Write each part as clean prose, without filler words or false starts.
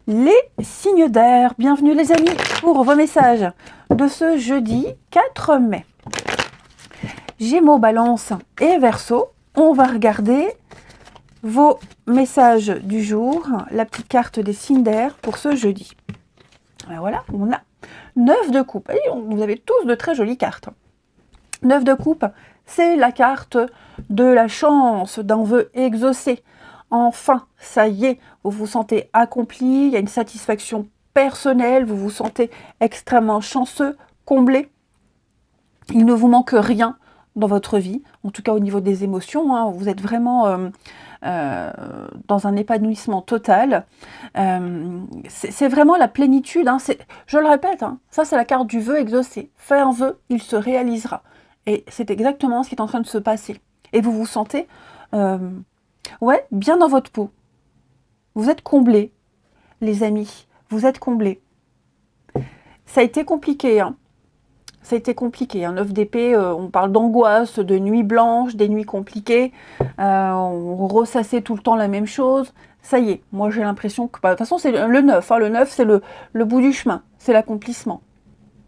Les signes d'air, bienvenue les amis pour vos messages de ce jeudi 4 mai. Gémeaux, Balance et Verseau, on va regarder vos messages du jour, la petite carte des signes d'air pour ce jeudi. Et voilà, on a 9 de coupe. Et vous avez tous de très jolies cartes. 9 de coupe, c'est la carte de la chance, d'un vœu exaucé. Enfin, ça y est, vous vous sentez accompli, il y a une satisfaction personnelle, vous vous sentez extrêmement chanceux, comblé. Il ne vous manque rien dans votre vie, en tout cas au niveau des émotions, hein, vous êtes vraiment dans un épanouissement total. C'est vraiment la plénitude, hein, je le répète, hein, ça c'est la carte du vœu exaucé. Fais un vœu, il se réalisera. Et c'est exactement ce qui est en train de se passer. Et vous vous sentez ouais, bien dans votre peau. Vous êtes comblés, les amis. Vous êtes comblés. Ça a été compliqué, hein. Ça a été compliqué. Un 9 d'épée, on parle d'angoisse, de nuits blanches, des nuits compliquées. On ressassait tout le temps la même chose. Ça y est, moi j'ai l'impression que... Bah, de toute façon, c'est le 9. Hein, le 9, c'est le bout du chemin. C'est l'accomplissement.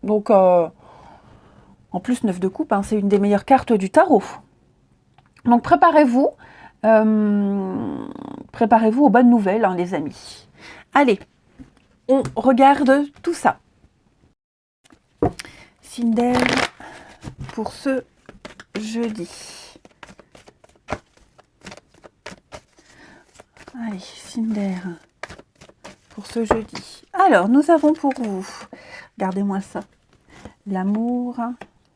Donc, en plus, 9 de coupe, hein, c'est une des meilleures cartes du tarot. Donc, préparez-vous. Préparez-vous aux bonnes nouvelles, hein, les amis. Allez, on regarde tout ça. Signe d'air pour ce jeudi. Allez, signe d'air pour ce jeudi. Alors, nous avons pour vous, regardez-moi ça, l'amour.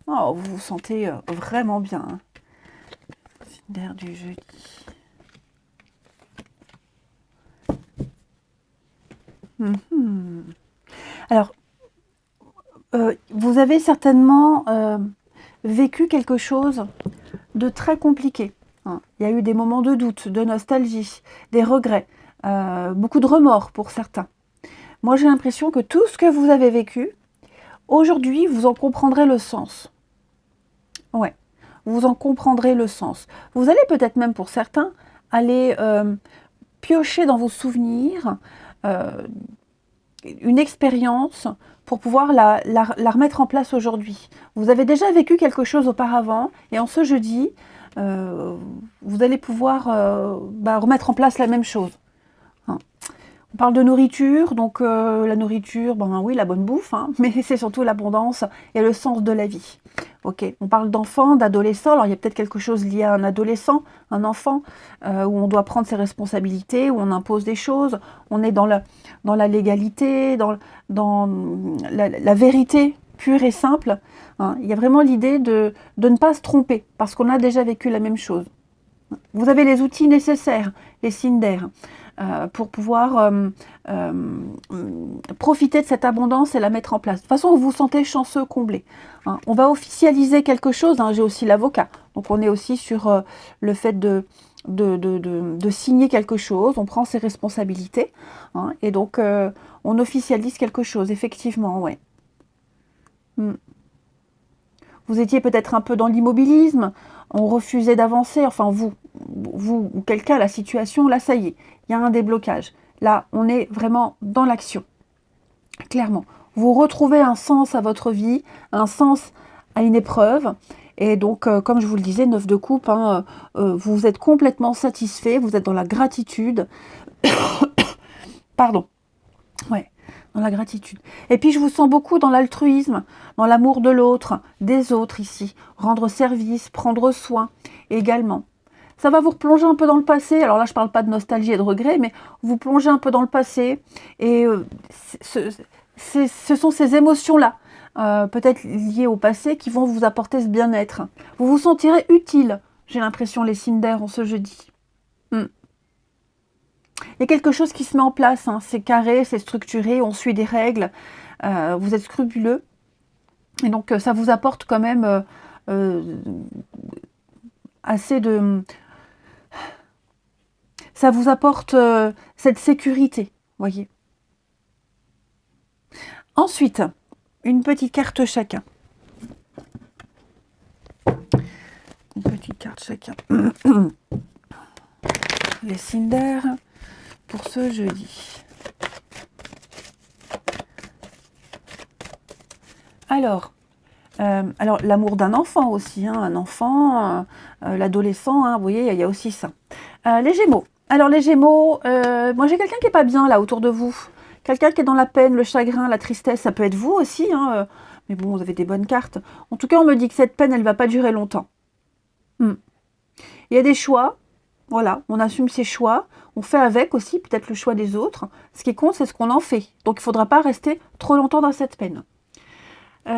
Oh, vous vous sentez vraiment bien. Hein. Signe d'air du jeudi. Alors, vous avez certainement vécu quelque chose de très compliqué. Hein. Il y a eu des moments de doute, de nostalgie, des regrets, beaucoup de remords pour certains. Moi, j'ai l'impression que tout ce que vous avez vécu, aujourd'hui, vous en comprendrez le sens. Ouais, vous en comprendrez le sens. Vous allez peut-être même, pour certains, aller piocher dans vos souvenirs une expérience pour pouvoir la remettre en place aujourd'hui. Vous avez déjà vécu quelque chose auparavant, et en ce jeudi, vous allez pouvoir remettre en place la même chose. Hein. On parle de nourriture, donc la nourriture, oui, la bonne bouffe, hein, mais c'est surtout l'abondance et le sens de la vie. Ok, on parle d'enfants, d'adolescents, alors il y a peut-être quelque chose lié à un adolescent, un enfant, où on doit prendre ses responsabilités, où on impose des choses, on est dans la légalité, dans la vérité pure et simple. Hein. Il y a vraiment l'idée de ne pas se tromper, parce qu'on a déjà vécu la même chose. Vous avez les outils nécessaires, les signes d'air, pour pouvoir profiter de cette abondance et la mettre en place. De toute façon, vous vous sentez chanceux, comblé. Hein. On va officialiser quelque chose. Hein. J'ai aussi l'avocat. Donc, on est aussi sur le fait de signer quelque chose. On prend ses responsabilités. Hein. Et donc, on officialise quelque chose, effectivement, ouais. Vous étiez peut-être un peu dans l'immobilisme, on refusait d'avancer, enfin vous ou quelqu'un, la situation, là ça y est, il y a un déblocage. Là, on est vraiment dans l'action, clairement. Vous retrouvez un sens à votre vie, un sens à une épreuve, et donc, comme je vous le disais, 9 de coupe, hein, vous êtes complètement satisfait, vous êtes dans la gratitude. Pardon. Ouais, dans la gratitude. Et puis, je vous sens beaucoup dans l'altruisme, dans l'amour de l'autre, des autres ici. Rendre service, prendre soin également. Ça va vous replonger un peu dans le passé. Alors là, je ne parle pas de nostalgie et de regret, mais vous plongez un peu dans le passé. Et ce sont ces émotions-là, peut-être liées au passé, qui vont vous apporter ce bien-être. Vous vous sentirez utile, j'ai l'impression, les signes d'air en ce jeudi. Il y a quelque chose qui se met en place, hein. C'est carré, c'est structuré, on suit des règles, vous êtes scrupuleux. Et donc, ça vous apporte quand même assez de... Ça vous apporte cette sécurité, voyez. Ensuite, une petite carte chacun. Une petite carte chacun. Les signes d'air pour ce jeudi. Alors l'amour d'un enfant aussi, hein, un enfant, l'adolescent, hein, vous voyez, il y a aussi ça. Les Gémeaux. Alors les Gémeaux, moi j'ai quelqu'un qui est pas bien là autour de vous. Quelqu'un qui est dans la peine, le chagrin, la tristesse, ça peut être vous aussi, hein, mais bon, vous avez des bonnes cartes. En tout cas, on me dit que cette peine, elle va pas durer longtemps. Hmm. Il y a des choix, voilà, on assume ses choix, on fait avec aussi peut-être le choix des autres. Ce qui compte, c'est ce qu'on en fait. Donc il ne faudra pas rester trop longtemps dans cette peine.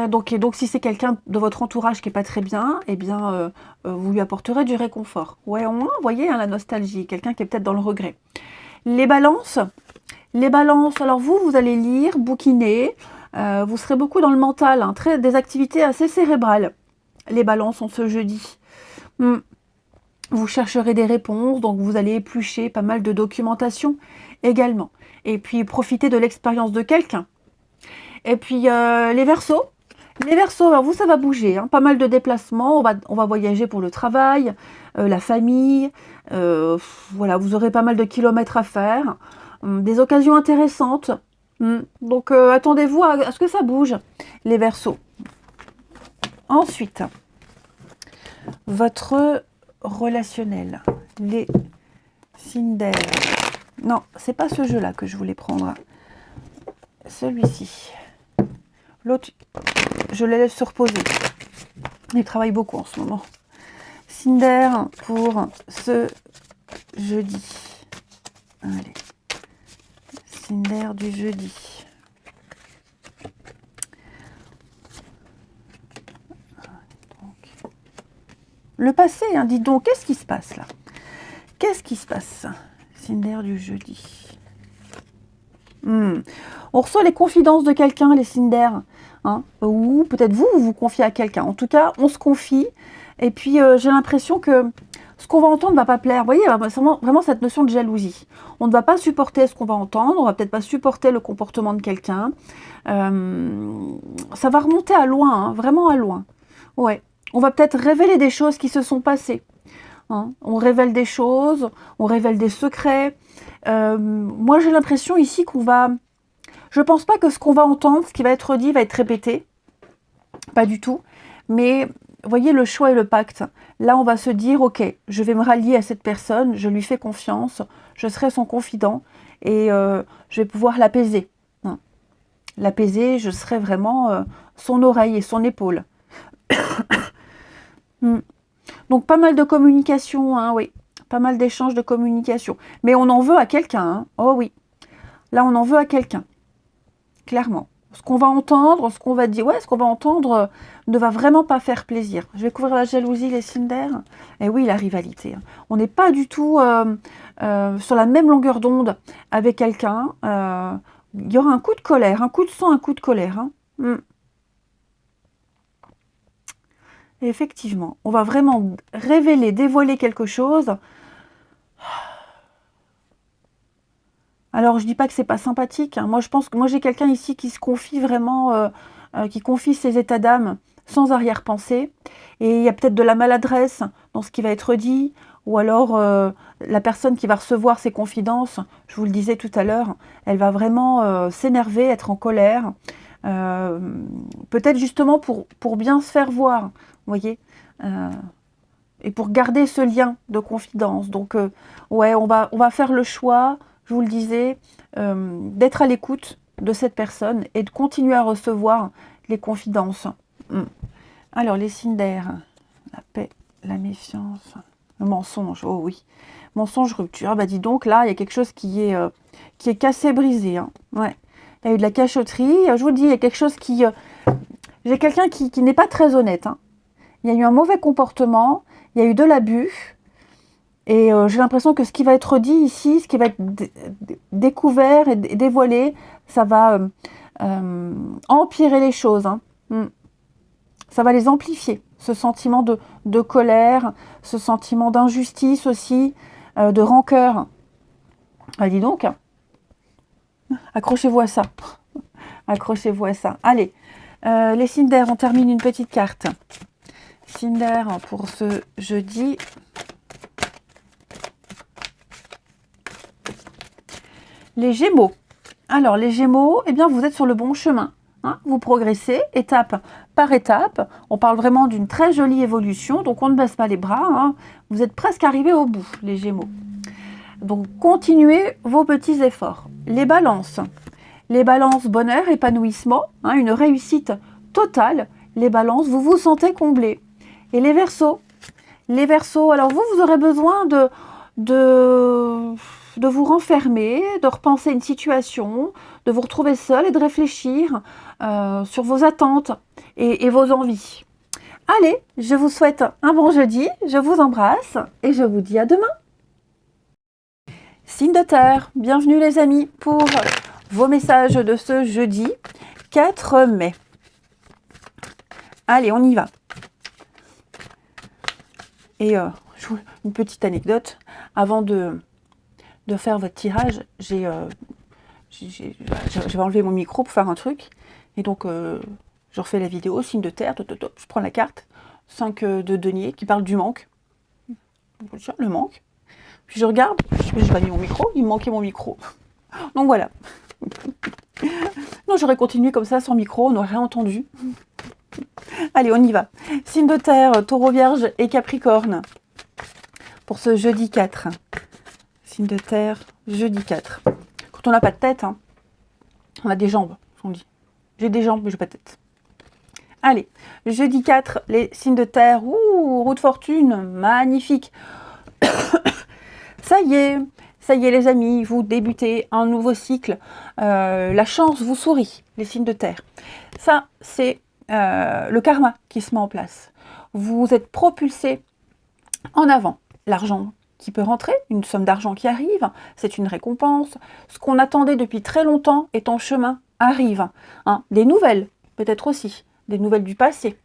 Donc si c'est quelqu'un de votre entourage qui n'est pas très bien, eh bien, vous lui apporterez du réconfort. Ouais, au moins, vous voyez, hein, la nostalgie, quelqu'un qui est peut-être dans le regret. Les balances, alors vous allez lire, bouquiner, vous serez beaucoup dans le mental, hein, des activités assez cérébrales. Les balances, en ce jeudi. Vous chercherez des réponses, donc vous allez éplucher pas mal de documentation également. Et puis, profiter de l'expérience de quelqu'un. Et puis, les Verseaux. Les Verseaux, alors vous, ça va bouger. Hein, pas mal de déplacements. On va voyager pour le travail, la famille. Voilà, vous aurez pas mal de kilomètres à faire. Des occasions intéressantes. Donc, attendez-vous à ce que ça bouge, les Verseaux. Ensuite, votre relationnel, les signes d'air. Non, c'est pas ce jeu-là que je voulais prendre. Celui-ci. L'autre, je le laisse se reposer. Il travaille beaucoup en ce moment. Signe d'air pour ce jeudi. Allez. Signe d'air du jeudi. Le passé, hein, dis donc, qu'est-ce qui se passe là? Qu'est-ce qui se passe? Signe d'air du jeudi. On reçoit les confidences de quelqu'un, les signes d'air. Hein, ou peut-être vous vous confiez à quelqu'un. En tout cas, on se confie. Et puis, j'ai l'impression que ce qu'on va entendre ne va pas plaire. Vous voyez, vraiment cette notion de jalousie. On ne va pas supporter ce qu'on va entendre. On ne va peut-être pas supporter le comportement de quelqu'un. Ça va remonter à loin, hein, vraiment à loin. Ouais. On va peut-être révéler des choses qui se sont passées. Hein. On révèle des choses, on révèle des secrets. Moi, j'ai l'impression ici qu'on va... Je ne pense pas que ce qu'on va entendre, ce qui va être dit, va être répété. Pas du tout. Mais, vous voyez, le choix et le pacte. Là, on va se dire, ok, je vais me rallier à cette personne, je lui fais confiance, je serai son confident et je vais pouvoir l'apaiser. Hein. L'apaiser, je serai vraiment son oreille et son épaule. Donc pas mal de communication, hein, oui. Pas mal d'échanges de communication. Mais on en veut à quelqu'un, hein. Oh oui. Là, on en veut à quelqu'un. Clairement. Ce qu'on va entendre, ce qu'on va dire, ouais, ce qu'on va entendre ne va vraiment pas faire plaisir. Je vais couvrir la jalousie, les signes d'air. Et oui, la rivalité. Hein. On n'est pas du tout sur la même longueur d'onde avec quelqu'un. Il y aura un coup de colère, un coup de sang, un coup de colère. Hein. Et effectivement, on va vraiment révéler, dévoiler quelque chose. Alors, je dis pas que c'est pas sympathique. Hein. Moi, je pense que moi j'ai quelqu'un ici qui se confie vraiment, qui confie ses états d'âme sans arrière-pensée. Et il y a peut-être de la maladresse dans ce qui va être dit, ou alors la personne qui va recevoir ces confidences, je vous le disais tout à l'heure, elle va vraiment s'énerver, être en colère. Peut-être justement pour bien se faire voir, vous voyez, et pour garder ce lien de confidence. Donc, ouais, on va faire le choix, je vous le disais, d'être à l'écoute de cette personne et de continuer à recevoir les confidences. Alors, les signes d'air, la paix, la méfiance, le mensonge, oh oui, mensonge, rupture. Ah bah dis donc, là, il y a quelque chose qui est cassé, brisé. Hein. Ouais. Il y a eu de la cachotterie, je vous dis, il y a quelque chose qui... j'ai quelqu'un qui n'est pas très honnête. Hein. Il y a eu un mauvais comportement, il y a eu de l'abus, et j'ai l'impression que ce qui va être dit ici, ce qui va être découvert et dévoilé, ça va empirer les choses. Hein. Ça va les amplifier, ce sentiment de colère, ce sentiment d'injustice aussi, de rancœur. Ah, dis donc, accrochez-vous à ça. Accrochez-vous à ça. Allez, les signes d'air, on termine une petite carte. Signe d'air pour ce jeudi. Les Gémeaux. Alors, les Gémeaux, eh bien, vous êtes sur le bon chemin. hein, vous progressez étape par étape. On parle vraiment d'une très jolie évolution, donc on ne baisse pas les bras. Hein. Vous êtes presque arrivés au bout, les Gémeaux. Donc continuez vos petits efforts. Les balances, bonheur, épanouissement, hein, une réussite totale. Les balances, vous vous sentez comblés. Et les Verseaux, alors vous aurez besoin de vous renfermer, de repenser une situation, de vous retrouver seul et de réfléchir sur vos attentes et vos envies. Allez, je vous souhaite un bon jeudi, je vous embrasse et je vous dis à demain. Signe de terre, bienvenue les amis pour vos messages de ce jeudi 4 mai. Allez, on y va. Et une petite anecdote, avant de faire votre tirage, j'avais enlevé mon micro pour faire un truc, et donc je refais la vidéo, signe de terre, je prends la carte, 5 de denier qui parle du manque. Tiens, le manque. Puis je regarde, j'ai pas mis mon micro, il me manquait mon micro. Donc voilà. Non, j'aurais continué comme ça, sans micro, on n'aurait rien entendu. Allez, on y va. Signe de terre, taureau, vierge et capricorne. Pour ce jeudi 4. Signe de terre, jeudi 4. Quand on n'a pas de tête, hein, on a des jambes, on dit. J'ai des jambes, mais j'ai pas de tête. Allez, jeudi 4, les signes de terre. Ouh, roue de fortune, magnifique. Ça y est les amis, vous débutez un nouveau cycle. La chance vous sourit, les signes de terre. Ça, c'est le karma qui se met en place. Vous êtes propulsé en avant. L'argent qui peut rentrer, une somme d'argent qui arrive, c'est une récompense. Ce qu'on attendait depuis très longtemps est en chemin, arrive. Hein. Des nouvelles, peut-être aussi, des nouvelles du passé.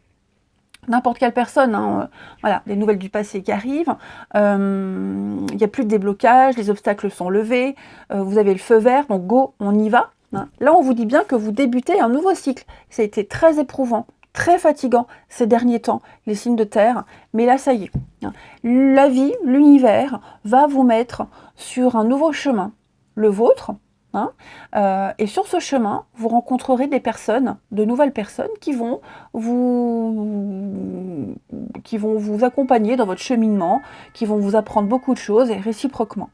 N'importe quelle personne, hein, voilà, des nouvelles du passé qui arrivent, il n'y a plus de déblocage, les obstacles sont levés, vous avez le feu vert, donc go, on y va. Hein. Là, on vous dit bien que vous débutez un nouveau cycle. Ça a été très éprouvant, très fatigant ces derniers temps, les signes de terre, mais là, ça y est. Hein. La vie, l'univers va vous mettre sur un nouveau chemin, le vôtre. Hein, et sur ce chemin, vous rencontrerez des personnes, de nouvelles personnes qui vont vous accompagner dans votre cheminement, qui vont vous apprendre beaucoup de choses et réciproquement.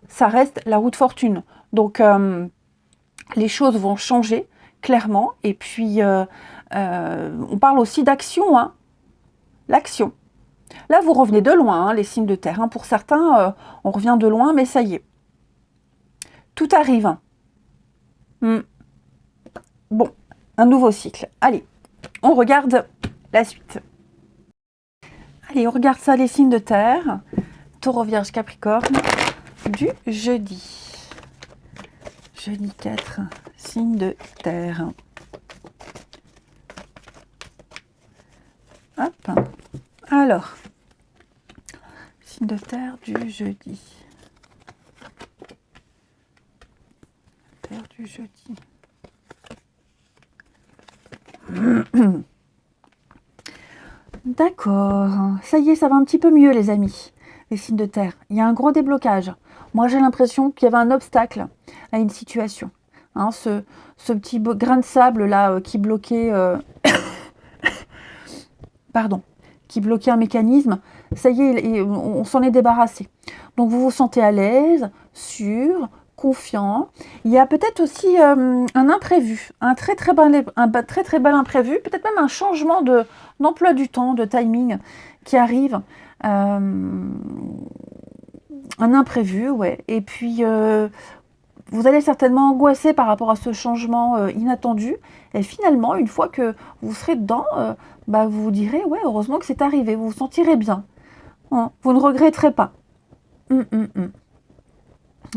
Ça reste la roue de fortune. Donc, les choses vont changer clairement. Et puis, on parle aussi d'action. Hein, l'action. Là, vous revenez de loin, hein, les signes de terre. Hein. Pour certains, on revient de loin, mais ça y est. Tout arrive. Bon, un nouveau cycle. Allez, on regarde la suite. Allez, on regarde ça, les signes de terre. Taureau, vierge, capricorne, du jeudi. Jeudi 4, signe de terre. Hop. Alors, signe de terre du jeudi. Du jeudi. D'accord. Ça y est, ça va un petit peu mieux, les amis. Les signes de terre. Il y a un gros déblocage. Moi, j'ai l'impression qu'il y avait un obstacle à une situation. Hein, ce petit grain de sable là qui bloquait... Pardon. Qui bloquait un mécanisme. Ça y est, on s'en est débarrassé. Donc, vous vous sentez à l'aise, sûr, confiant. Il y a peut-être aussi un imprévu, un très très bel imprévu, peut-être même un changement d'emploi du temps, de timing qui arrive. Un imprévu, ouais. Et puis, vous allez certainement angoisser par rapport à ce changement inattendu. Et finalement, une fois que vous serez dedans, vous vous direz, ouais, heureusement que c'est arrivé. Vous vous sentirez bien. Hein, vous ne regretterez pas.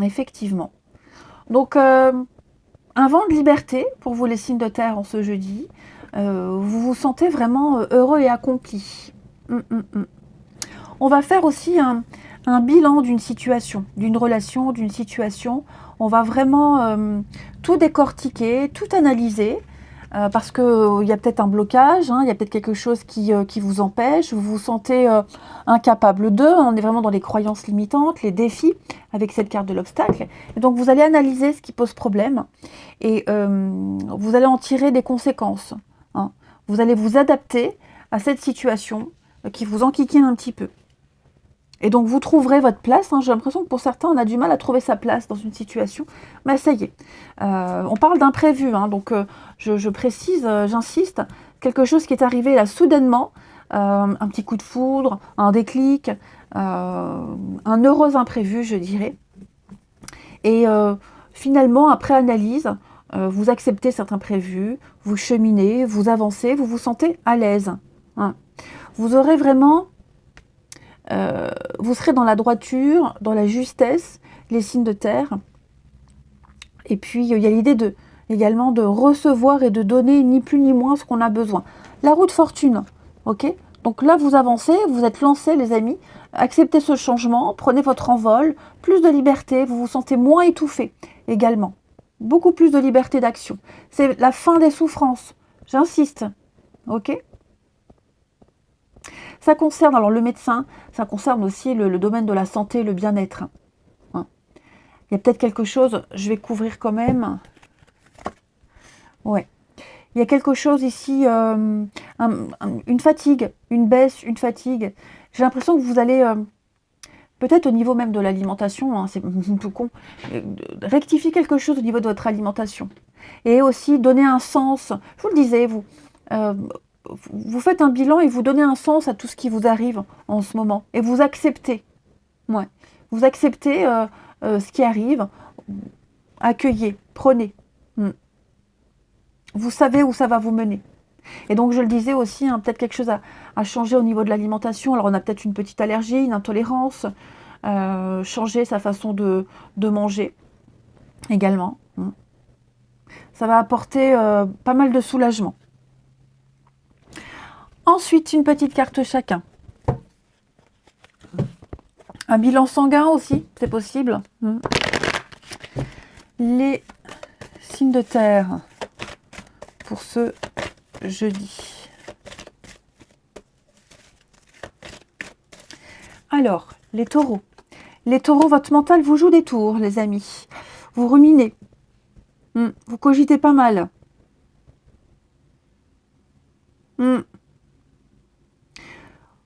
Effectivement. Donc, un vent de liberté pour vous les signes de terre en ce jeudi. Vous vous sentez vraiment heureux et accompli. On va faire aussi un bilan d'une situation, d'une relation, d'une situation. On va vraiment tout décortiquer, tout analyser. parce qu'il y a peut-être un blocage, hein, il y a peut-être quelque chose qui vous empêche, vous vous sentez incapable de, on est vraiment dans les croyances limitantes, les défis avec cette carte de l'obstacle. Et donc vous allez analyser ce qui pose problème et vous allez en tirer des conséquences. Hein. Vous allez vous adapter à cette situation qui vous enquiquine un petit peu. Et donc, vous trouverez votre place. Hein. J'ai l'impression que pour certains, on a du mal à trouver sa place dans une situation. Mais ça y est. On parle d'imprévu. Hein. Donc, je précise, j'insiste, quelque chose qui est arrivé là soudainement, un petit coup de foudre, un déclic, un heureux imprévu, je dirais. Et finalement, après analyse, vous acceptez cet imprévu, vous cheminez, vous avancez, vous vous sentez à l'aise. Hein. Vous aurez vraiment... vous serez dans la droiture, dans la justesse, les signes de terre. Et puis, il y a l'idée également de recevoir et de donner ni plus ni moins ce qu'on a besoin. La roue de fortune, ok? Donc là, vous avancez, vous êtes lancés, les amis. Acceptez ce changement, prenez votre envol, plus de liberté, vous vous sentez moins étouffé également. Beaucoup plus de liberté d'action. C'est la fin des souffrances, j'insiste, ok? Ça concerne alors le médecin, ça concerne aussi le domaine de la santé, le bien-être. Hein. Il y a peut-être quelque chose, je vais couvrir quand même. Ouais. Il y a quelque chose ici, une fatigue, une baisse, une fatigue. J'ai l'impression que vous allez, peut-être au niveau même de l'alimentation, hein, c'est tout con, rectifier quelque chose au niveau de votre alimentation. Et aussi donner un sens, je vous le disais, vous faites un bilan et vous donnez un sens à tout ce qui vous arrive en ce moment. Et vous acceptez. Ouais. Vous acceptez ce qui arrive. Accueillez. Prenez. Vous savez où ça va vous mener. Et donc, je le disais aussi, hein, peut-être quelque chose à changer au niveau de l'alimentation. Alors, on a peut-être une petite allergie, une intolérance. Changer sa façon de manger également. Ça va apporter pas mal de soulagement. Ensuite, une petite carte chacun. Un bilan sanguin aussi, c'est possible. Les signes de terre pour ce jeudi. Alors, les taureaux. Les taureaux, votre mental vous joue des tours, les amis. Vous ruminez. Vous cogitez pas mal.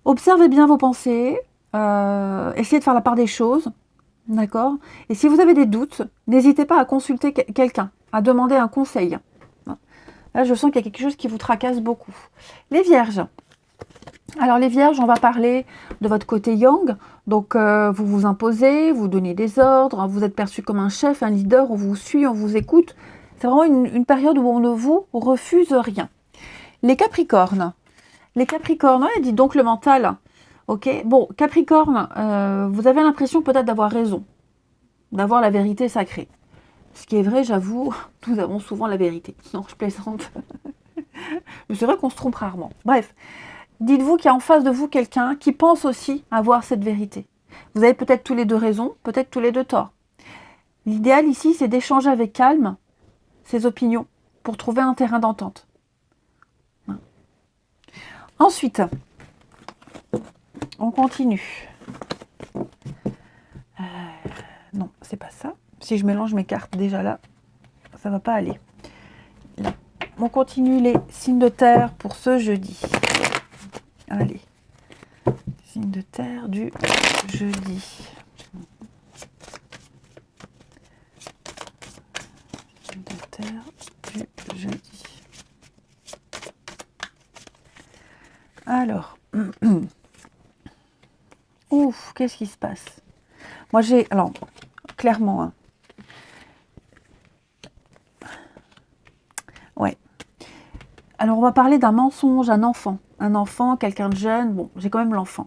Observez bien vos pensées, essayez de faire la part des choses, d'accord? Et si vous avez des doutes, n'hésitez pas à consulter quelqu'un, à demander un conseil. Là, je sens qu'il y a quelque chose qui vous tracasse beaucoup. Les vierges. Alors les vierges, on va parler de votre côté yang. Donc vous vous imposez, vous donnez des ordres, vous êtes perçu comme un chef, un leader, on vous suit, on vous écoute. C'est vraiment une période où on ne vous refuse rien. Les capricornes. Les Capricornes, ouais, dit donc le mental. Ok, bon, Capricorne, vous avez l'impression peut-être d'avoir raison, d'avoir la vérité sacrée. Ce qui est vrai, j'avoue, nous avons souvent la vérité. Non, je plaisante. Mais c'est vrai qu'on se trompe rarement. Bref, dites-vous qu'il y a en face de vous quelqu'un qui pense aussi avoir cette vérité. Vous avez peut-être tous les deux raison, peut-être tous les deux tort. L'idéal ici, c'est d'échanger avec calme ses opinions pour trouver un terrain d'entente. Ensuite, on continue. Non, c'est pas ça. Si je mélange mes cartes déjà là, ça va pas aller. Là. On continue les signes de terre pour ce jeudi. Allez. Signes de terre du jeudi. Signes de terre du jeudi. Alors, ouf, qu'est-ce qui se passe? Moi, alors, clairement, hein. Ouais. Alors, on va parler d'un mensonge, un enfant, quelqu'un de jeune. Bon, j'ai quand même l'enfant.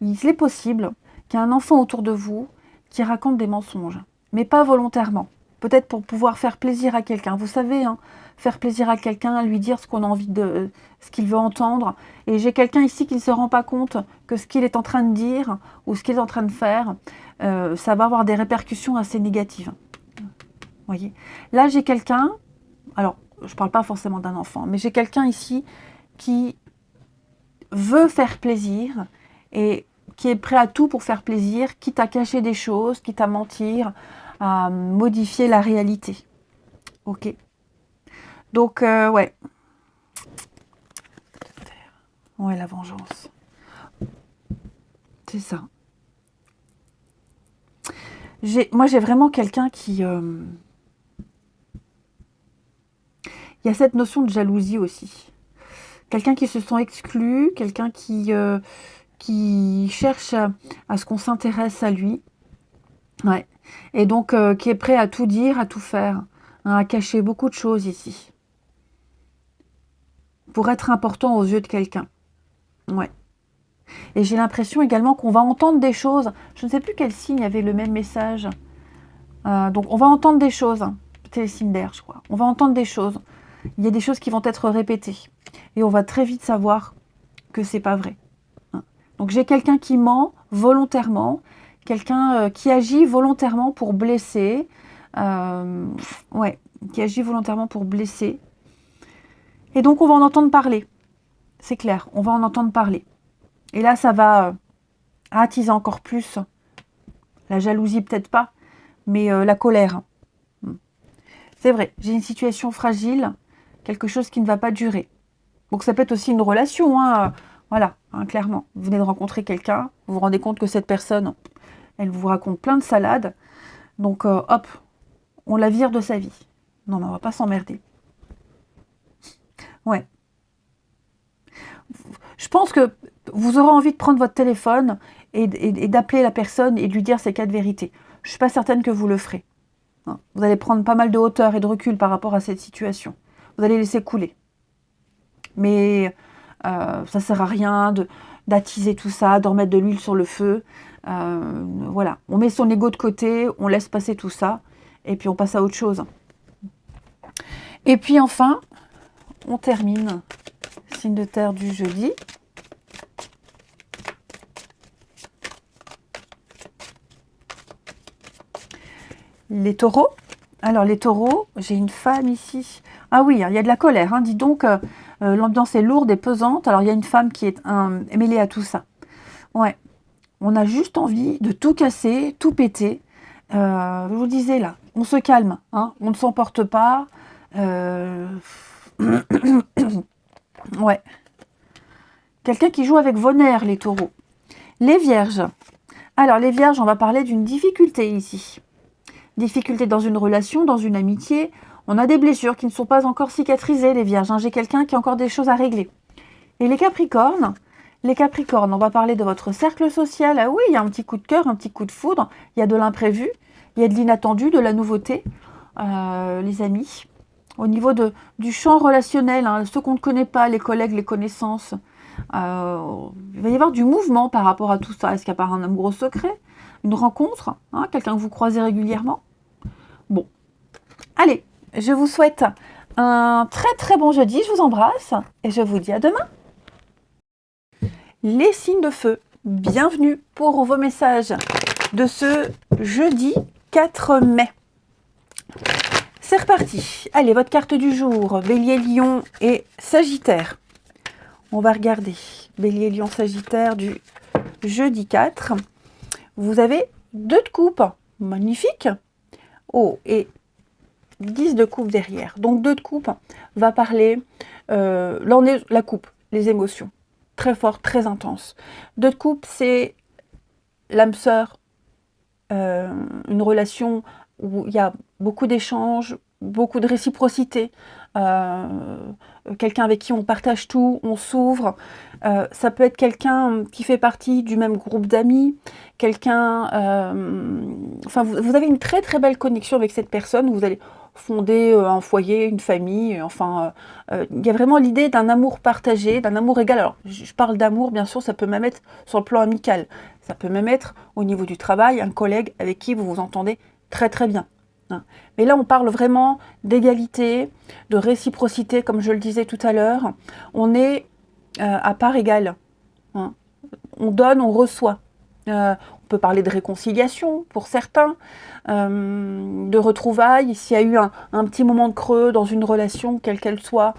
Il est possible qu'il y ait un enfant autour de vous qui raconte des mensonges, mais pas volontairement. Peut-être pour pouvoir faire plaisir à quelqu'un. Vous savez, hein, faire plaisir à quelqu'un, lui dire ce qu'on a envie de, ce qu'il veut entendre. Et j'ai quelqu'un ici qui ne se rend pas compte que ce qu'il est en train de dire ou ce qu'il est en train de faire, ça va avoir des répercussions assez négatives. Voyez. Là, j'ai quelqu'un. Alors, je ne parle pas forcément d'un enfant, mais j'ai quelqu'un ici qui veut faire plaisir et qui est prêt à tout pour faire plaisir, quitte à cacher des choses, quitte à mentir, à modifier la réalité. Ok. Donc, ouais. Ouais, la vengeance. C'est ça. Moi, j'ai vraiment quelqu'un qui... Il y a cette notion de jalousie aussi. Quelqu'un qui se sent exclu, quelqu'un qui cherche à ce qu'on s'intéresse à lui. Ouais. Et donc, qui est prêt à tout dire, à tout faire, hein, à cacher beaucoup de choses ici. Pour être important aux yeux de quelqu'un. Ouais. Et j'ai l'impression également qu'on va entendre des choses. Je ne sais plus quel signe avait le même message. Donc, on va entendre des choses. C'était les signes d'air, je crois. On va entendre des choses. Il y a des choses qui vont être répétées. Et on va très vite savoir que c'est pas vrai. Donc, j'ai quelqu'un qui ment volontairement. Quelqu'un qui agit volontairement pour blesser. Ouais, qui agit volontairement pour blesser. Et donc, on va en entendre parler. C'est clair, on va en entendre parler. Et là, ça va attiser encore plus la jalousie, peut-être pas, mais la colère. C'est vrai, j'ai une situation fragile, quelque chose qui ne va pas durer. Donc ça peut être aussi une relation, hein, voilà, hein, clairement. Vous venez de rencontrer quelqu'un, vous vous rendez compte que cette personne, elle vous raconte plein de salades, donc hop, on la vire de sa vie. Non, mais on va pas s'emmerder. Ouais. Je pense que vous aurez envie de prendre votre téléphone et d'appeler la personne et de lui dire ces 4 vérités. Je ne suis pas certaine que vous le ferez. Vous allez prendre pas mal de hauteur et de recul par rapport à cette situation. Vous allez laisser couler. Mais ça ne sert à rien d'attiser tout ça, de remettre de l'huile sur le feu. Voilà, on met son ego de côté, on laisse passer tout ça, et puis on passe à autre chose. Et puis enfin, on termine. Signe de terre du jeudi. Les taureaux. Alors les taureaux, j'ai une femme ici. Ah oui, il y a de la colère. Hein. Dis donc, l'ambiance est lourde et pesante. Alors il y a une femme qui est mêlée à tout ça. Ouais, on a juste envie de tout casser, tout péter. Je vous disais là, on se calme. Hein. On ne s'emporte pas. Ouais. Quelqu'un qui joue avec vos nerfs, les taureaux. Les vierges. Alors, les vierges, on va parler d'une difficulté ici. Difficulté dans une relation, dans une amitié. On a des blessures qui ne sont pas encore cicatrisées, les vierges. Hein. J'ai quelqu'un qui a encore des choses à régler. Et les capricornes, on va parler de votre cercle social. Ah oui, il y a un petit coup de cœur, un petit coup de foudre. Il y a de l'imprévu, il y a de l'inattendu, de la nouveauté, les amis. Au niveau du champ relationnel, hein, ceux qu'on ne connaît pas, les collègues, les connaissances, il va y avoir du mouvement par rapport à tout ça. Est-ce qu'il y a pas un amoureux secret? Une rencontre, hein, quelqu'un que vous croisez régulièrement? Bon, allez, je vous souhaite un très très bon jeudi, je vous embrasse et je vous dis à demain. Les signes de feu, bienvenue pour vos messages de ce jeudi 4 mai. C'est reparti. Allez, votre carte du jour, Bélier, Lion et Sagittaire. On va regarder Bélier, Lion, Sagittaire du jeudi 4. Vous avez 2 de coupe. Magnifique. Oh, et 10 de coupe derrière. Donc 2 de coupe va parler, là on est la coupe, les émotions. Très fort, très intense. 2 de coupe, c'est l'âme sœur, une relation où il y a beaucoup d'échanges, beaucoup de réciprocité, quelqu'un avec qui on partage tout, on s'ouvre. Ça peut être quelqu'un qui fait partie du même groupe d'amis, quelqu'un... enfin, vous avez une très très belle connexion avec cette personne, vous allez fonder un foyer, une famille, enfin, il y a vraiment l'idée d'un amour partagé, d'un amour égal. Alors, je parle d'amour, bien sûr, ça peut même être sur le plan amical, ça peut même être au niveau du travail, un collègue avec qui vous vous entendez très très bien. Mais là, on parle vraiment d'égalité, de réciprocité, comme je le disais tout à l'heure. On est à part égale. On donne, on reçoit. On On peut parler de réconciliation pour certains, de retrouvailles. S'il y a eu un petit moment de creux dans une relation, quelle qu'elle soit,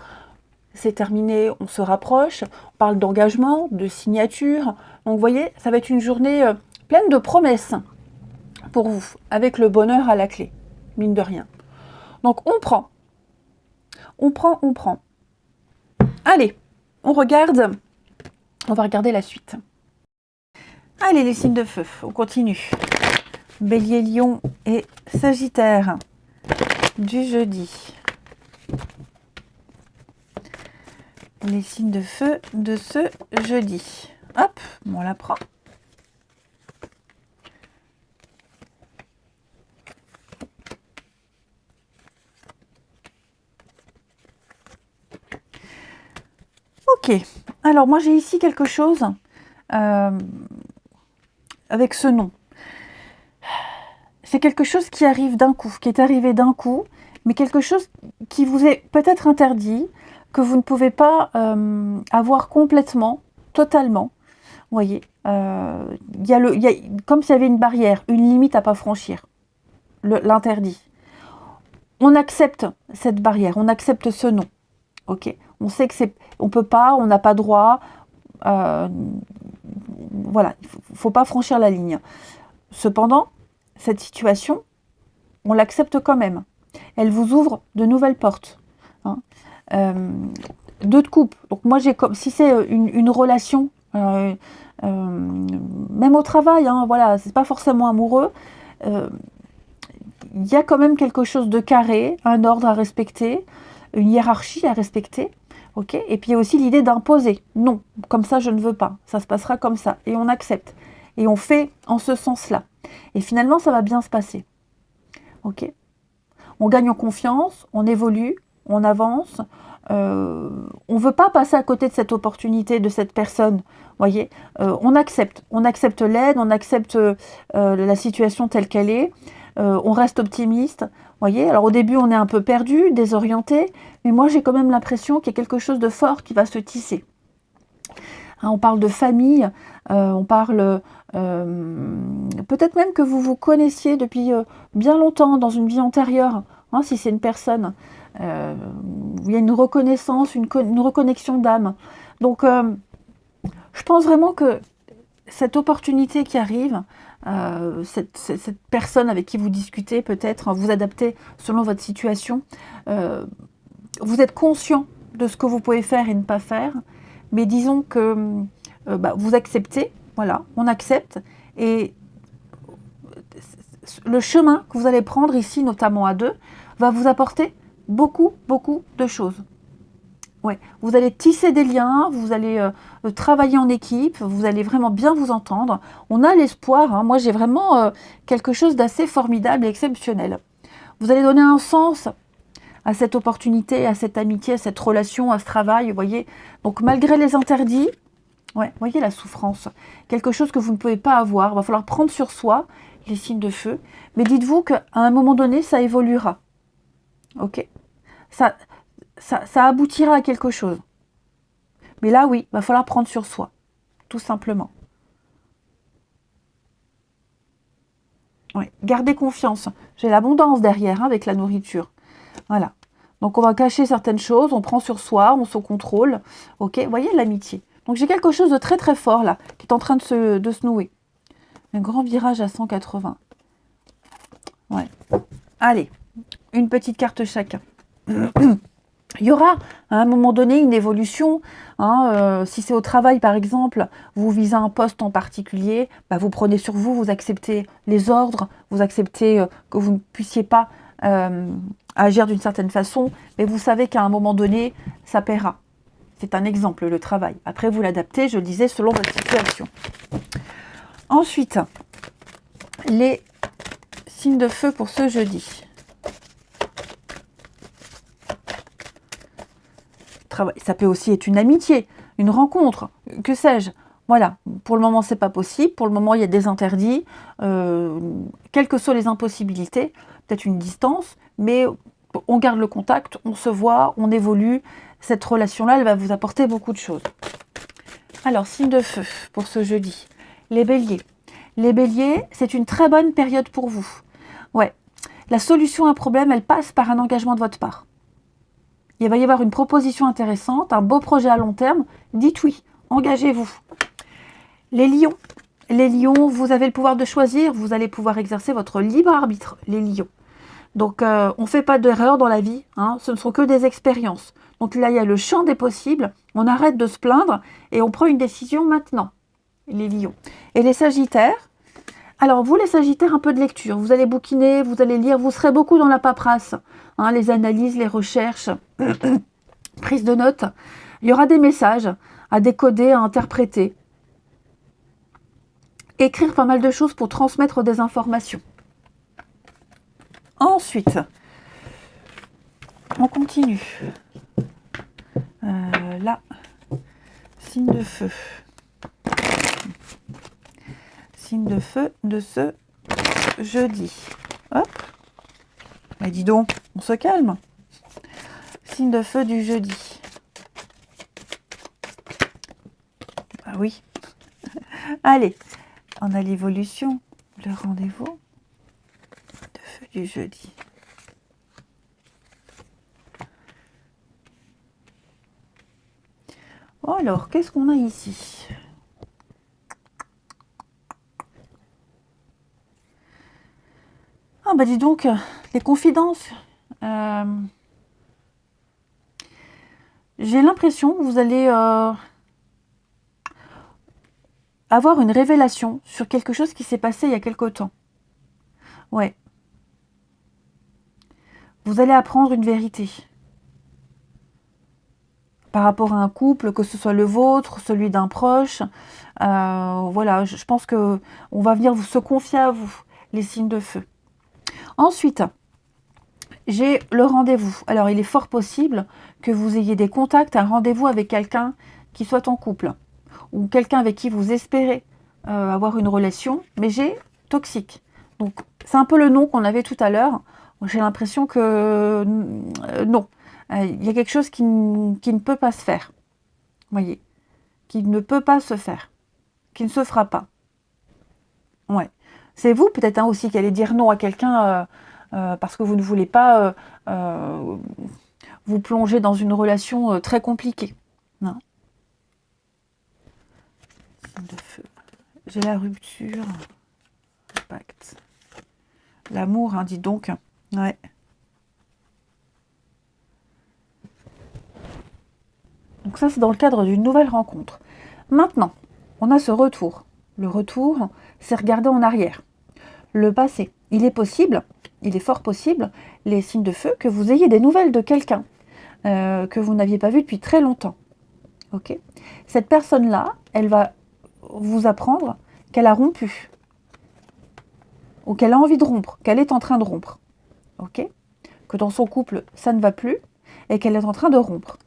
c'est terminé, on se rapproche. On parle d'engagement, de signature. Donc vous voyez, ça va être une journée pleine de promesses pour vous, avec le bonheur à la clé, mine de rien. Donc on prend. Allez, on va regarder la suite. Allez, les signes de feu, on continue. Bélier, Lion et Sagittaire du jeudi. Les signes de feu de ce jeudi. Hop, on la prend. Ok, alors moi j'ai ici quelque chose avec ce nom. C'est quelque chose qui arrive d'un coup, qui est arrivé d'un coup, mais quelque chose qui vous est peut-être interdit, que vous ne pouvez pas avoir complètement, totalement. Vous voyez, il y a comme s'il y avait une barrière, une limite à ne pas franchir, l'interdit. On accepte cette barrière, on accepte ce nom. Ok, on sait que on peut pas, on n'a pas droit. Voilà, il faut pas franchir la ligne. Cependant, cette situation, on l'accepte quand même. Elle vous ouvre de nouvelles portes. Hein. Deux de coupe. Donc moi, si c'est une relation, même au travail, hein, voilà, c'est pas forcément amoureux. Il y a quand même quelque chose de carré, un ordre à respecter, une hiérarchie à respecter. Okay, et puis il y a aussi l'idée d'imposer. Non, comme ça je ne veux pas. Ça se passera comme ça. Et on accepte. Et on fait en ce sens-là. Et finalement, ça va bien se passer. Ok. On gagne en confiance, on évolue, on avance. On ne veut pas passer à côté de cette opportunité, de cette personne. Voyez, on accepte l'aide, on accepte la situation telle qu'elle est. On reste optimiste. Voyez, alors au début, on est un peu perdu, désorienté, mais moi, j'ai quand même l'impression qu'il y a quelque chose de fort qui va se tisser. Hein, on parle de famille, on parle peut-être même que vous vous connaissiez depuis bien longtemps dans une vie antérieure, hein, si c'est une personne. Il y a une reconnaissance, une reconnexion d'âme. Donc, je pense vraiment que cette opportunité qui arrive, cette personne avec qui vous discutez, peut-être, hein, vous adaptez selon votre situation, vous êtes conscient de ce que vous pouvez faire et ne pas faire, mais disons que vous acceptez, voilà, on accepte, et le chemin que vous allez prendre ici, notamment à deux, va vous apporter beaucoup de choses. Ouais, vous allez tisser des liens, vous allez travailler en équipe, vous allez vraiment bien vous entendre. On a l'espoir, hein, moi j'ai vraiment quelque chose d'assez formidable et exceptionnel. Vous allez donner un sens à cette opportunité, à cette amitié, à cette relation, à ce travail, vous voyez. Donc malgré les interdits, ouais, voyez la souffrance, quelque chose que vous ne pouvez pas avoir, il va falloir prendre sur soi les signes de feu, mais dites-vous qu'à un moment donné, ça évoluera. Ok, ça aboutira à quelque chose. Mais là, oui, il va falloir prendre sur soi, tout simplement. Ouais. Gardez confiance. J'ai l'abondance derrière, hein, avec la nourriture. Voilà. Donc, on va cacher certaines choses, on prend sur soi, on se contrôle. Ok, vous voyez l'amitié. Donc, j'ai quelque chose de très fort, là, qui est en train de se nouer. Un grand virage à 180. Ouais. Allez, une petite carte chacun. Il y aura à un moment donné une évolution. Hein, si c'est au travail par exemple, vous visez un poste en particulier, vous prenez sur vous, vous acceptez les ordres, vous acceptez que vous ne puissiez pas agir d'une certaine façon, mais vous savez qu'à un moment donné, ça paiera. C'est un exemple, le travail. Après, vous l'adaptez, je le disais, selon votre situation. Ensuite, les signes de feu pour ce jeudi. Ça peut aussi être une amitié, une rencontre, que sais-je. Voilà, pour le moment, c'est pas possible. Pour le moment, il y a des interdits. Quelles que soient les impossibilités, peut-être une distance, mais on garde le contact, on se voit, on évolue. Cette relation-là, elle va vous apporter beaucoup de choses. Alors, signe de feu pour ce jeudi. Les béliers. Les béliers, c'est une très bonne période pour vous. Ouais, la solution à un problème, elle passe par un engagement de votre part. Il va y avoir une proposition intéressante, un beau projet à long terme. Dites oui, engagez-vous. Les lions, vous avez le pouvoir de choisir, vous allez pouvoir exercer votre libre arbitre, les lions. Donc, on ne fait pas d'erreur dans la vie, hein, ce ne sont que des expériences. Donc là, il y a le champ des possibles, on arrête de se plaindre et on prend une décision maintenant, les lions. Et les sagittaires, alors vous les sagittaires, un peu de lecture, vous allez bouquiner, vous allez lire, vous serez beaucoup dans la paperasse, hein, les analyses, les recherches, prise de notes. Il y aura des messages à décoder, à interpréter. Écrire pas mal de choses pour transmettre des informations. Ensuite, on continue. Là, signe de feu. Signe de feu de ce jeudi. Hop. Mais dis donc, on se calme. Signe de feu du jeudi. Bah oui. Allez, on a l'évolution, le rendez-vous de feu du jeudi. Alors, qu'est-ce qu'on a ici? Ah bah dis donc, les confidences. J'ai l'impression que vous allez avoir une révélation sur quelque chose qui s'est passé il y a quelque temps. Ouais. Vous allez apprendre une vérité. Par rapport à un couple, que ce soit le vôtre, celui d'un proche. Voilà, je pense que on va venir se confier à vous, les signes de feu. Ensuite, j'ai le rendez-vous. Alors, il est fort possible que vous ayez des contacts, un rendez-vous avec quelqu'un qui soit en couple ou quelqu'un avec qui vous espérez avoir une relation, mais j'ai toxique. Donc, c'est un peu le nom qu'on avait tout à l'heure. J'ai l'impression que non. Il y a quelque chose qui ne peut pas se faire. Vous voyez, qui ne peut pas se faire, qui ne se fera pas. Ouais. C'est vous peut-être aussi qui allez dire non à quelqu'un parce que vous ne voulez pas vous plonger dans une relation très compliquée. Non. De feu. J'ai la rupture. Pacte. L'amour, hein, dis donc. Ouais. Donc ça, c'est dans le cadre d'une nouvelle rencontre. Maintenant, on a ce retour. Le retour, c'est regarder en arrière. Le passé. Il est possible, il est fort possible, les signes de feu, que vous ayez des nouvelles de quelqu'un que vous n'aviez pas vu depuis très longtemps. Ok. Cette personne-là, elle va vous apprendre qu'elle a rompu. Ou qu'elle a envie de rompre, qu'elle est en train de rompre. Ok. Que dans son couple, ça ne va plus et qu'elle est en train de rompre.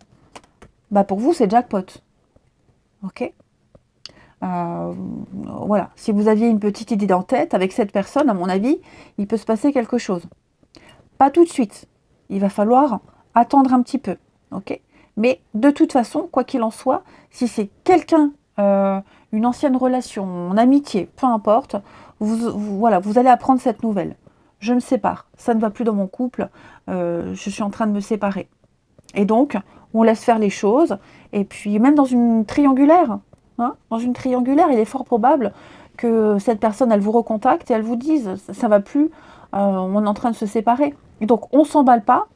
Bah pour vous, c'est jackpot. Ok. Voilà. Si vous aviez une petite idée en tête, avec cette personne, à mon avis, il peut se passer quelque chose. Pas tout de suite. Il va falloir attendre un petit peu. Ok. Mais de toute façon, quoi qu'il en soit, si c'est quelqu'un, une ancienne relation, une amitié, peu importe, voilà, vous allez apprendre cette nouvelle. Je me sépare. Ça ne va plus dans mon couple. Je suis en train de me séparer. Et donc, on laisse faire les choses. Et puis, même dans une triangulaire, dans une triangulaire, il est fort probable que cette personne, elle vous recontacte et elle vous dise « ça ne va plus, on est en train de se séparer ». Et donc, on ne s'emballe pas,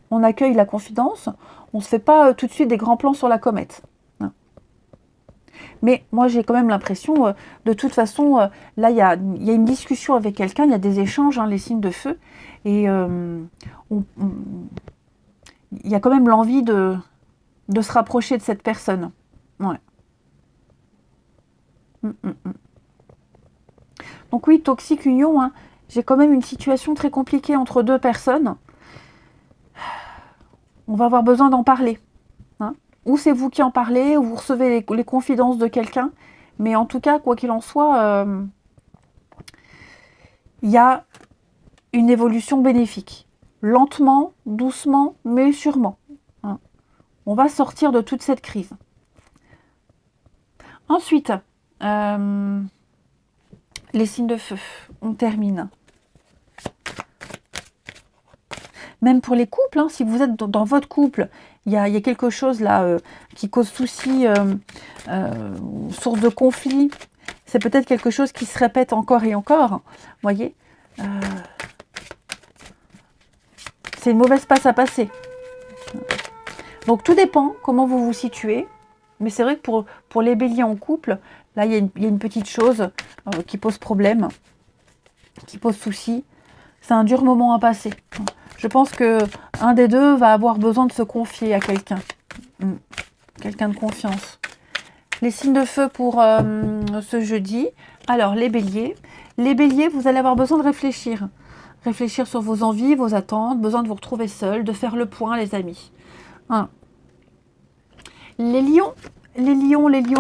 on accueille la confidence, on ne se fait pas tout de suite des grands plans sur la comète. Mais moi, j'ai quand même l'impression, de toute façon, là, il y a une discussion avec quelqu'un, il y a des échanges, les signes de feu, et il y a quand même l'envie de se rapprocher de cette personne. Ouais. Donc oui, toxique union, j'ai quand même une situation très compliquée entre deux personnes. On va avoir besoin d'en parler. Ou c'est vous qui en parlez, ou vous recevez les confidences de quelqu'un. Mais en tout cas, quoi qu'il en soit, il y a une évolution bénéfique. Lentement, doucement, mais sûrement. On va sortir de toute cette crise. Ensuite, Les signes de feu, on termine. Même pour les couples, hein, si vous êtes dans votre couple, il y a quelque chose là qui cause souci, source de conflit. C'est peut-être quelque chose qui se répète encore et encore. Voyez, c'est une mauvaise passe à passer. Donc tout dépend comment vous vous situez. Mais c'est vrai que pour les béliers en couple, là il y a une petite chose qui pose problème, qui pose souci. C'est un dur moment à passer. Je pense que un des deux va avoir besoin de se confier à quelqu'un. Quelqu'un de confiance. Les signes de feu pour ce jeudi. Alors, les béliers. Les béliers, vous allez avoir besoin de réfléchir. Réfléchir sur vos envies, vos attentes, besoin de vous retrouver seul, de faire le point, les amis. Hein. Les lions,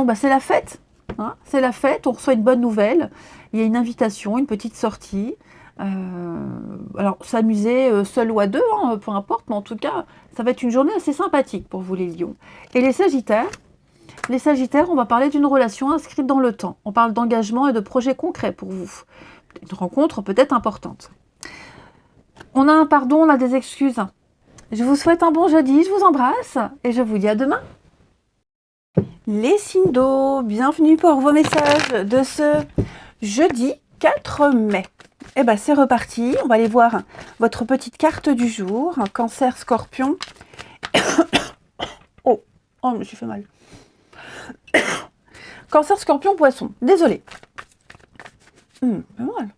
bah, c'est la fête. Hein, c'est la fête, on reçoit une bonne nouvelle. Il y a une invitation, une petite sortie. Alors, s'amuser seul ou à deux, hein, peu importe, mais en tout cas, ça va être une journée assez sympathique pour vous, les lions. Et les sagittaires, on va parler d'une relation inscrite dans le temps. On parle d'engagement et de projets concrets pour vous. Une rencontre peut-être importante. On a un pardon, on a des excuses. Je vous souhaite un bon jeudi, je vous embrasse et je vous dis à demain. Les signes d'eau, bienvenue pour vos messages de ce jeudi 4 mai. Eh bien, c'est reparti. On va aller voir votre petite carte du jour. Cancer, scorpion. Oh, je me suis fait mal. Cancer, scorpion, poisson. Désolée. Pas mal.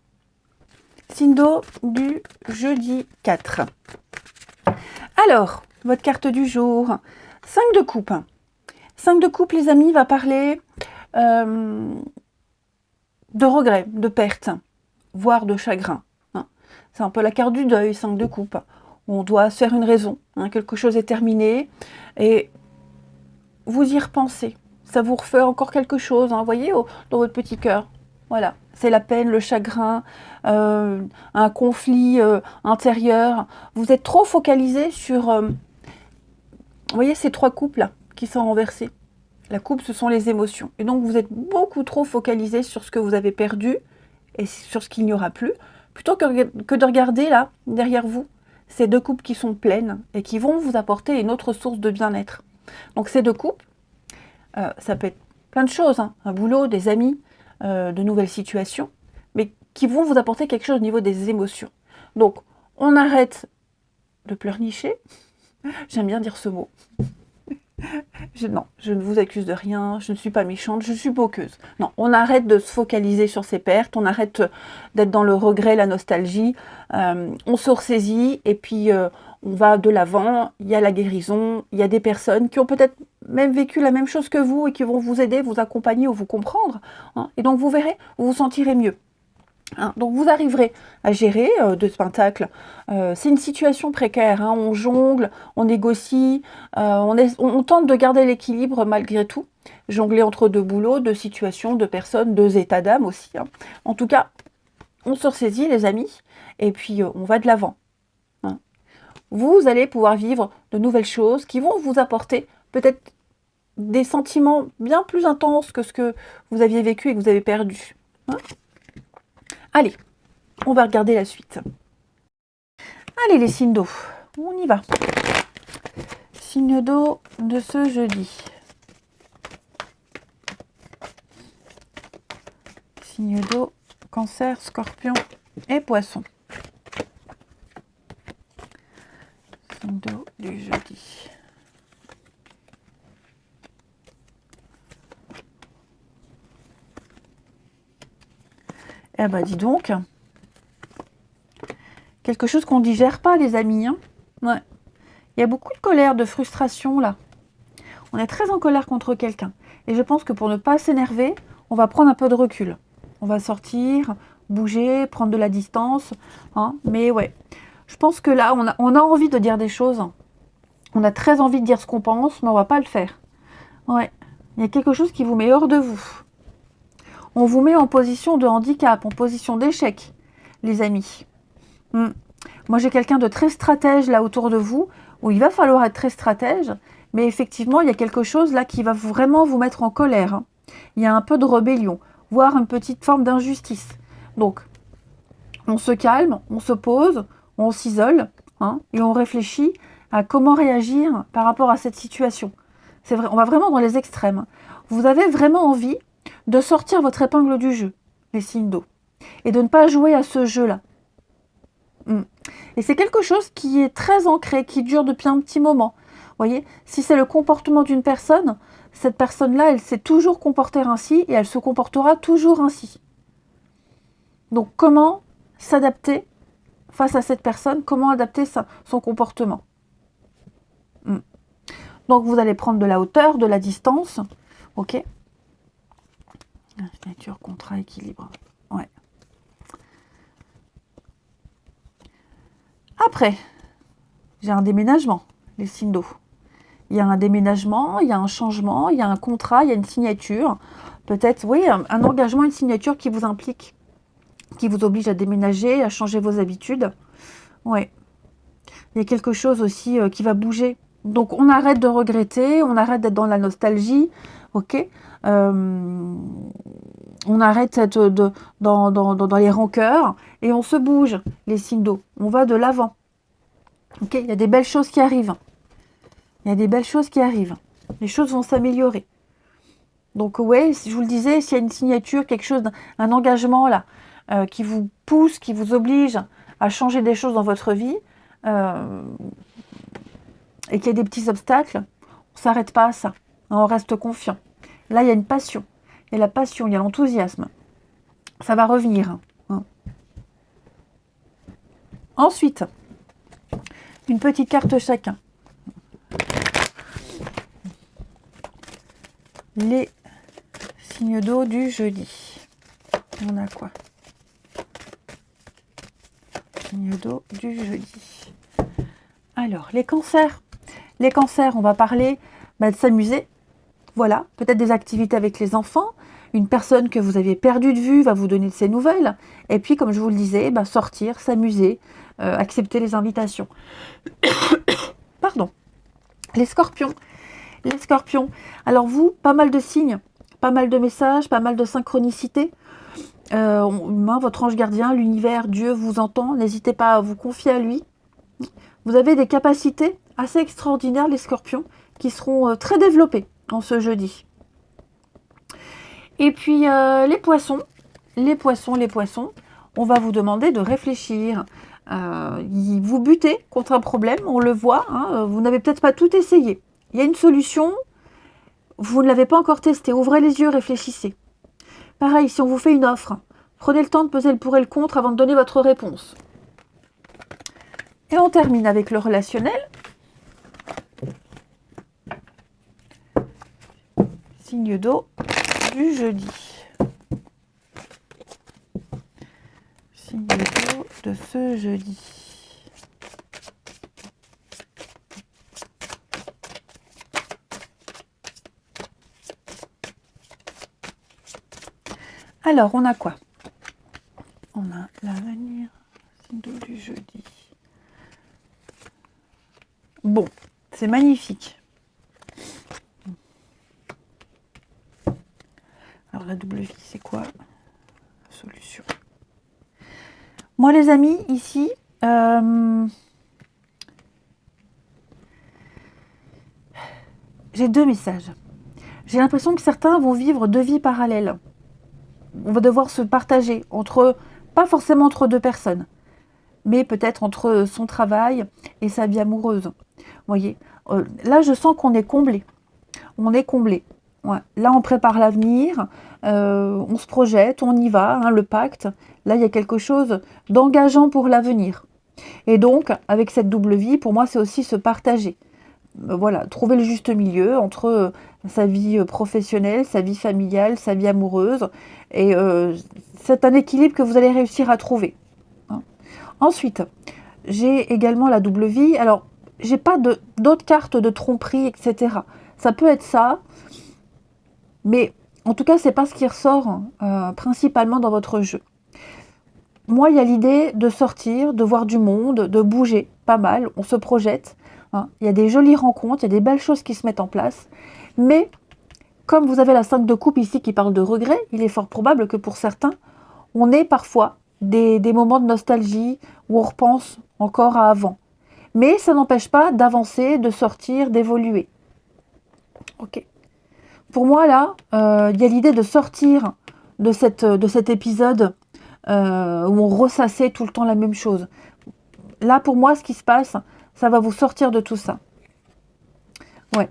Signe d'eau du jeudi 4. Alors, votre carte du jour. 5 de coupe. 5 de coupe, les amis, va parler de regret, de perte, voire de chagrin. Hein. C'est un peu la carte du deuil, 5 de coupe. On doit se faire une raison. Hein, quelque chose est terminé. Et vous y repensez. Ça vous refait encore quelque chose, hein, voyez, dans votre petit cœur. Voilà. C'est la peine, le chagrin, un conflit intérieur. Vous êtes trop focalisé sur... vous voyez ces 3 coupes là qui sont renversés. La coupe, ce sont les émotions. Et donc, vous êtes beaucoup trop focalisé sur ce que vous avez perdu et sur ce qu'il n'y aura plus, plutôt que de regarder là, derrière vous, ces 2 coupes qui sont pleines et qui vont vous apporter une autre source de bien-être. Donc, ces 2 coupes, ça peut être plein de choses, hein, un boulot, des amis, de nouvelles situations, mais qui vont vous apporter quelque chose au niveau des émotions. Donc, on arrête de pleurnicher. J'aime bien dire ce mot. Non, je ne vous accuse de rien, je ne suis pas méchante, je suis moqueuse. Non, on arrête de se focaliser sur ses pertes, on arrête d'être dans le regret, la nostalgie, on se ressaisit et puis on va de l'avant, il y a la guérison, il y a des personnes qui ont peut-être même vécu la même chose que vous et qui vont vous aider, vous accompagner ou vous comprendre. Hein, et donc vous verrez, vous vous sentirez mieux. Hein, donc vous arriverez à gérer de ce pentacle. C'est une situation précaire, hein, on jongle, on négocie, on tente de garder l'équilibre malgré tout, jongler entre 2 boulots, 2 situations, 2 personnes, 2 états d'âme aussi. Hein. En tout cas, on se ressaisit les amis, et puis on va de l'avant. Hein. Vous allez pouvoir vivre de nouvelles choses qui vont vous apporter peut-être des sentiments bien plus intenses que ce que vous aviez vécu et que vous avez perdu. Hein. Allez, on va regarder la suite. Allez les signes d'eau, on y va. Signe d'eau de ce jeudi. Signe d'eau, cancer, scorpion et poisson. Signe d'eau du jeudi. Eh ben dis donc, quelque chose qu'on ne digère pas les amis. Hein, ouais. Il y a beaucoup de colère, de frustration là. On est très en colère contre quelqu'un. Et je pense que pour ne pas s'énerver, on va prendre un peu de recul. On va sortir, bouger, prendre de la distance. Hein, mais ouais, je pense que là, on a envie de dire des choses. On a très envie de dire ce qu'on pense, mais on ne va pas le faire. Ouais, il y a quelque chose qui vous met hors de vous. On vous met en position de handicap, en position d'échec, les amis. Moi, j'ai quelqu'un de très stratège là autour de vous, où il va falloir être très stratège, mais effectivement, il y a quelque chose là qui va vraiment vous mettre en colère. Hein. Il y a un peu de rébellion, voire une petite forme d'injustice. Donc, on se calme, on se pose, on s'isole, hein, et on réfléchit à comment réagir par rapport à cette situation. C'est vrai, on va vraiment dans les extrêmes. Vous avez vraiment envie de sortir votre épingle du jeu, les signes d'eau, et de ne pas jouer à ce jeu-là. Et c'est quelque chose qui est très ancré, qui dure depuis un petit moment. Vous voyez, si c'est le comportement d'une personne, cette personne-là, elle s'est toujours comportée ainsi et elle se comportera toujours ainsi. Donc, comment s'adapter face à cette personne? Comment adapter son comportement? Donc, vous allez prendre de la hauteur, de la distance. Ok? Nature, contrat, équilibre. Ouais. Après, j'ai un déménagement, les signes d'eau. Il y a un déménagement, il y a un changement, il y a un contrat, il y a une signature. Peut-être, oui, un engagement, une signature qui vous implique, qui vous oblige à déménager, à changer vos habitudes. Oui. Il y a quelque chose aussi qui va bouger. Donc, on arrête de regretter, on arrête d'être dans la nostalgie, ok, on arrête d'être dans les rancœurs et on se bouge, les signes d'eau. On va de l'avant. Ok, il y a des belles choses qui arrivent. Il y a des belles choses qui arrivent. Les choses vont s'améliorer. Donc, ouais, si je vous le disais, s'il y a une signature, quelque chose, un engagement là, qui vous pousse, qui vous oblige à changer des choses dans votre vie, et qu'il y a des petits obstacles, on ne s'arrête pas à ça. On reste confiant. Là, il y a une passion. Il y a la passion, il y a l'enthousiasme. Ça va revenir. Ensuite, une petite carte chacun. Les signes d'eau du jeudi. On a quoi? Signes d'eau du jeudi. Alors, les cancers. Les cancers, on va parler de s'amuser. Voilà, peut-être des activités avec les enfants. Une personne que vous aviez perdue de vue va vous donner de ses nouvelles. Et puis, comme je vous le disais, sortir, s'amuser, accepter les invitations. Pardon. Les scorpions. Les scorpions. Alors vous, pas mal de signes, pas mal de messages, pas mal de synchronicité. Votre ange gardien, l'univers, Dieu vous entend. N'hésitez pas à vous confier à lui. Vous avez des capacités assez extraordinaires, les scorpions, qui seront très développées en ce jeudi. Et puis, les poissons, on va vous demander de réfléchir. Vous butez contre un problème, on le voit, hein, vous n'avez peut-être pas tout essayé. Il y a une solution, vous ne l'avez pas encore testée. Ouvrez les yeux, réfléchissez. Pareil, si on vous fait une offre, prenez le temps de peser le pour et le contre avant de donner votre réponse. Et on termine avec le relationnel. Signe d'eau du jeudi. Signe d'eau de ce jeudi. Alors, on a quoi? On a l'avenir, signe d'eau du jeudi. Bon, c'est magnifique. Alors, la double vie, c'est quoi? Solution. Moi, les amis, ici, j'ai deux messages. J'ai l'impression que certains vont vivre deux vies parallèles. On va devoir se partager entre, pas forcément entre deux personnes, mais peut-être entre son travail et sa vie amoureuse. Vous voyez, là, je sens qu'on est comblé. On est comblé. Ouais. Là, on prépare l'avenir, on se projette, on y va, hein, le pacte. Là, il y a quelque chose d'engageant pour l'avenir. Et donc, avec cette double vie, pour moi, c'est aussi se partager. Voilà, trouver le juste milieu entre sa vie professionnelle, sa vie familiale, sa vie amoureuse. Et c'est un équilibre que vous allez réussir à trouver. Hein. Ensuite, j'ai également la double vie. Alors, j'ai pas d'autres cartes de tromperie, etc. Ça peut être ça, mais en tout cas, c'est pas ce qui ressort principalement dans votre jeu. Moi, il y a l'idée de sortir, de voir du monde, de bouger, pas mal, on se projette. Hein. Il y a des jolies rencontres, il y a des belles choses qui se mettent en place. Mais, comme vous avez la 5 de coupe ici qui parle de regret, il est fort probable que pour certains, on est parfois des moments de nostalgie où on repense encore à avant. Mais ça n'empêche pas d'avancer, de sortir, d'évoluer. Ok. Pour moi, là, il y a l'idée de sortir de cet épisode où on ressassait tout le temps la même chose. Là, pour moi, ce qui se passe, ça va vous sortir de tout ça. Ouais.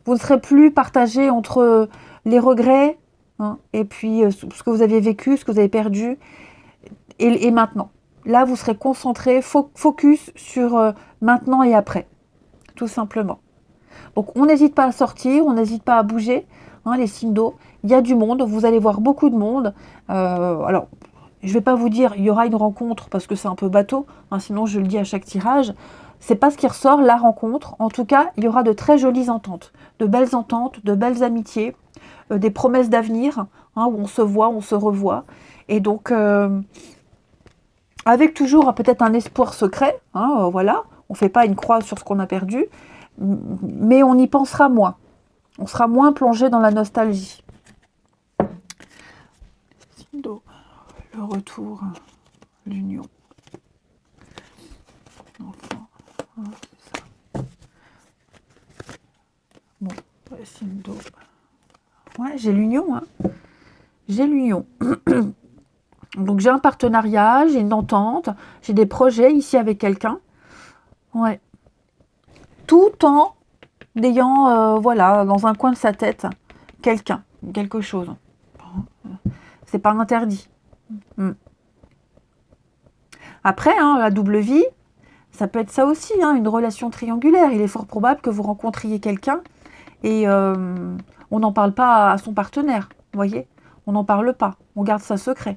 Vous ne serez plus partagé entre les regrets, hein, et puis ce que vous aviez vécu, ce que vous avez perdu, et maintenant. Là, vous serez concentré, focus sur maintenant et après, tout simplement. Donc, on n'hésite pas à sortir, on n'hésite pas à bouger, hein, les signes d'eau. Il y a du monde, vous allez voir beaucoup de monde. Alors, je ne vais pas vous dire, il y aura une rencontre, parce que c'est un peu bateau, hein, sinon je le dis à chaque tirage. C'est pas ce qui ressort, la rencontre. En tout cas, il y aura de très jolies ententes, de belles amitiés, des promesses d'avenir, hein, où on se voit, on se revoit. Et donc, avec toujours peut-être un espoir secret, hein, voilà, on ne fait pas une croix sur ce qu'on a perdu, mais on y pensera moins. On sera moins plongé dans la nostalgie. Le retour, l'union. Enfin, c'est ça. Bon, signe d'eau. Ouais, j'ai l'union, hein. J'ai l'union. Donc j'ai un partenariat, j'ai une entente, j'ai des projets ici avec quelqu'un. Ouais. Tout en ayant, voilà, dans un coin de sa tête, quelqu'un, quelque chose. C'est pas interdit. Après, hein, la double vie, ça peut être ça aussi, hein, une relation triangulaire. Il est fort probable que vous rencontriez quelqu'un et on n'en parle pas à son partenaire, vous voyez. On n'en parle pas, on garde ça secret.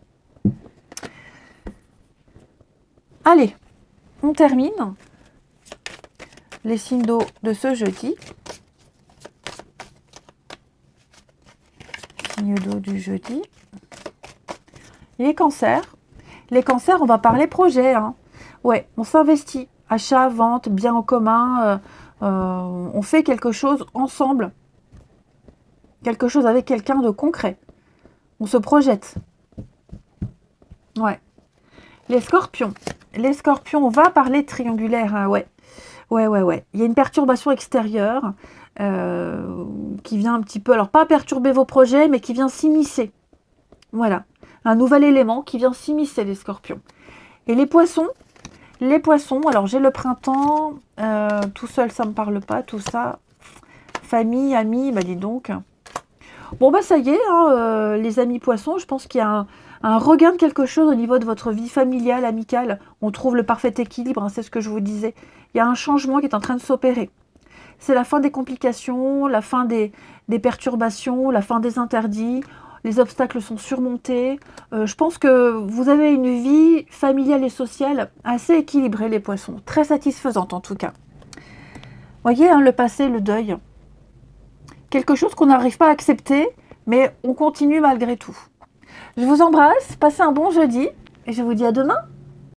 Allez, on termine les signes d'eau de ce jeudi. Signe d'eau du jeudi. Les cancers. Les cancers, on va parler projet. Hein. Ouais, on s'investit. Achat, vente, bien en commun. On fait quelque chose ensemble. Quelque chose avec quelqu'un de concret. On se projette. Ouais. Les scorpions. Les scorpions, on va parler triangulaire. Hein, ouais. Ouais. Il y a une perturbation extérieure qui vient un petit peu, alors pas perturber vos projets, mais qui vient s'immiscer. Voilà. Un nouvel élément qui vient s'immiscer, les scorpions. Et les poissons, alors j'ai le printemps, tout seul ça me parle pas, tout ça. Famille, amis, bah dis donc. Bon bah ça y est, hein, les amis poissons, je pense qu'il y a un regain de quelque chose au niveau de votre vie familiale, amicale. On trouve le parfait équilibre, hein, c'est ce que je vous disais. Il y a un changement qui est en train de s'opérer. C'est la fin des complications, la fin des perturbations, la fin des interdits. Les obstacles sont surmontés. Je pense que vous avez une vie familiale et sociale assez équilibrée, les poissons. Très satisfaisante en tout cas. Voyez, hein, le passé, le deuil. Quelque chose qu'on n'arrive pas à accepter, mais on continue malgré tout. Je vous embrasse, passez un bon jeudi et je vous dis à demain.